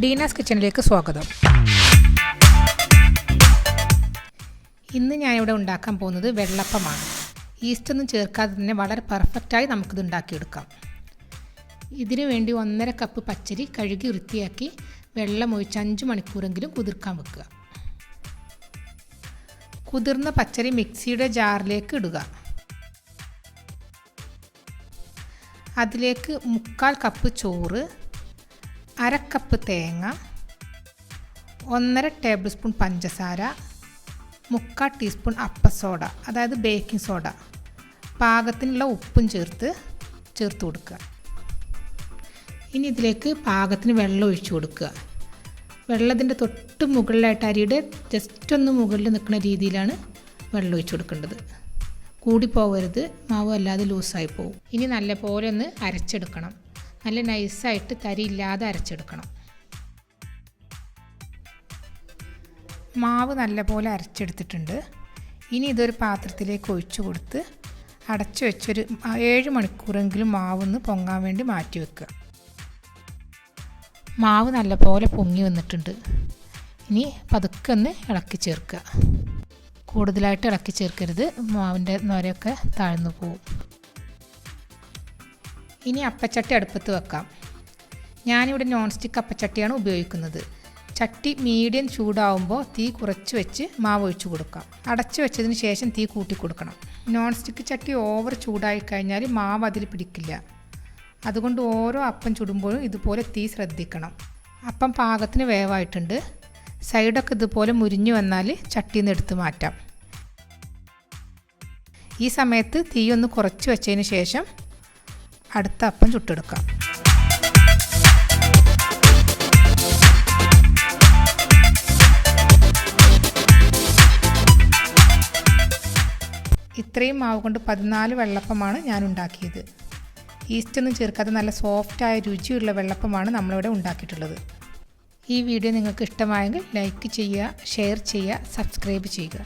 ഡീനാസ് കിച്ചണിലേക്ക് സ്വാഗതം. ഇന്ന് ഞാനിവിടെ ഉണ്ടാക്കാൻ പോകുന്നത് വെള്ളപ്പമാണ്. ഈസ്റ്റ് ഒന്നും ചേർക്കാതെ തന്നെ വളരെ പെർഫെക്റ്റായി നമുക്കിത് ഉണ്ടാക്കിയെടുക്കാം. ഇതിനു വേണ്ടി 1.5 കപ്പ് പച്ചരി കഴുകി വൃത്തിയാക്കി വെള്ളം ഒഴിച്ച് 5 മണിക്കൂറെങ്കിലും കുതിർക്കാൻ വെക്കുക. കുതിർന്ന പച്ചരി മിക്സിയുടെ ജാറിലേക്ക് ഇടുക. അതിലേക്ക് 1/4 കപ്പ് ചോറ്, 1/2 കപ്പ് തേങ്ങ, 1.5 ടേബിൾ സ്പൂൺ പഞ്ചസാര, 1/4 ടീസ്പൂൺ അപ്പസോഡ അതായത് ബേക്കിംഗ് സോഡ, പാകത്തിനുള്ള ഉപ്പും ചേർത്ത് കൊടുക്കുക. ഇനി ഇതിലേക്ക് പാകത്തിന് വെള്ളം ഒഴിച്ചു കൊടുക്കുക. വെള്ളത്തിൻ്റെ തൊട്ട് മുകളിലായിട്ട് അരിയുടെ ജസ്റ്റ് ഒന്ന് മുകളിൽ നിൽക്കുന്ന രീതിയിലാണ് വെള്ളം ഒഴിച്ചു കൊടുക്കേണ്ടത്. കൂടി പോകരുത്, മാവ് അല്ലാതെ ലൂസായി പോകും. ഇനി നല്ലപോലെ ഒന്ന് അരച്ചെടുക്കണം. നല്ല നൈസായിട്ട് തരിയില്ലാതെ അരച്ചെടുക്കണം. മാവ് നല്ലപോലെ അരച്ചെടുത്തിട്ടുണ്ട്. ഇനി ഇതൊരു പാത്രത്തിലേക്ക് ഒഴിച്ചു കൊടുത്ത് അടച്ചു വെച്ചൊരു 7 മണിക്കൂറെങ്കിലും മാവൊന്ന് പൊങ്ങാൻ വേണ്ടി മാറ്റി വെക്കുക. മാവ് നല്ലപോലെ പൊങ്ങി വന്നിട്ടുണ്ട്. ഇനി പതുക്കെ ഒന്ന് ഇളക്കി ചേർക്കുക. കൂടുതലായിട്ട് ഇളക്കി ചേർക്കരുത്, മാവിൻ്റെ നൊരയൊക്കെ താഴ്ന്നു പോകും. ഇനി അപ്പച്ചട്ടി അടുപ്പത്ത് വെക്കാം. ഞാനിവിടെ നോൺ സ്റ്റിക്ക് അപ്പച്ചട്ടിയാണ് ഉപയോഗിക്കുന്നത്. ചട്ടി മീഡിയം ചൂടാവുമ്പോൾ തീ കുറച്ച് വെച്ച് മാവ് ഒഴിച്ചു കൊടുക്കാം. അടച്ചു വെച്ചതിന് ശേഷം തീ കൂട്ടി കൊടുക്കണം. നോൺ സ്റ്റിക്ക് ചട്ടി ഓവർ ചൂടായി കഴിഞ്ഞാൽ മാവ് അതിൽ പിടിക്കില്ല. അതുകൊണ്ട് ഓരോ അപ്പം ചുടുമ്പോഴും ഇതുപോലെ തീ ശ്രദ്ധിക്കണം. അപ്പം പാകത്തിന് വേവായിട്ടുണ്ട്. സൈഡൊക്കെ ഇതുപോലെ മുരിഞ്ഞു വന്നാൽ ചട്ടിയിൽ നിന്ന് എടുത്ത് മാറ്റാം. ഈ സമയത്ത് തീ ഒന്ന് കുറച്ച് വെച്ചതിന് ശേഷം അടുത്ത അപ്പം ചുട്ടെടുക്കാം. ഇത്രയും മാവ് കൊണ്ട് 14 വെള്ളപ്പമാണ് ഞാൻ ഉണ്ടാക്കിയത്. ഈസ്റ്റൊന്നും ചേർക്കാതെ നല്ല സോഫ്റ്റായ രുചിയുള്ള വെള്ളപ്പമാണ് നമ്മളിവിടെ ഉണ്ടാക്കിയിട്ടുള്ളത്. ഈ വീഡിയോ നിങ്ങൾക്ക് ഇഷ്ടമായെങ്കിൽ ലൈക്ക് ചെയ്യുക, ഷെയർ ചെയ്യുക, സബ്സ്ക്രൈബ് ചെയ്യുക.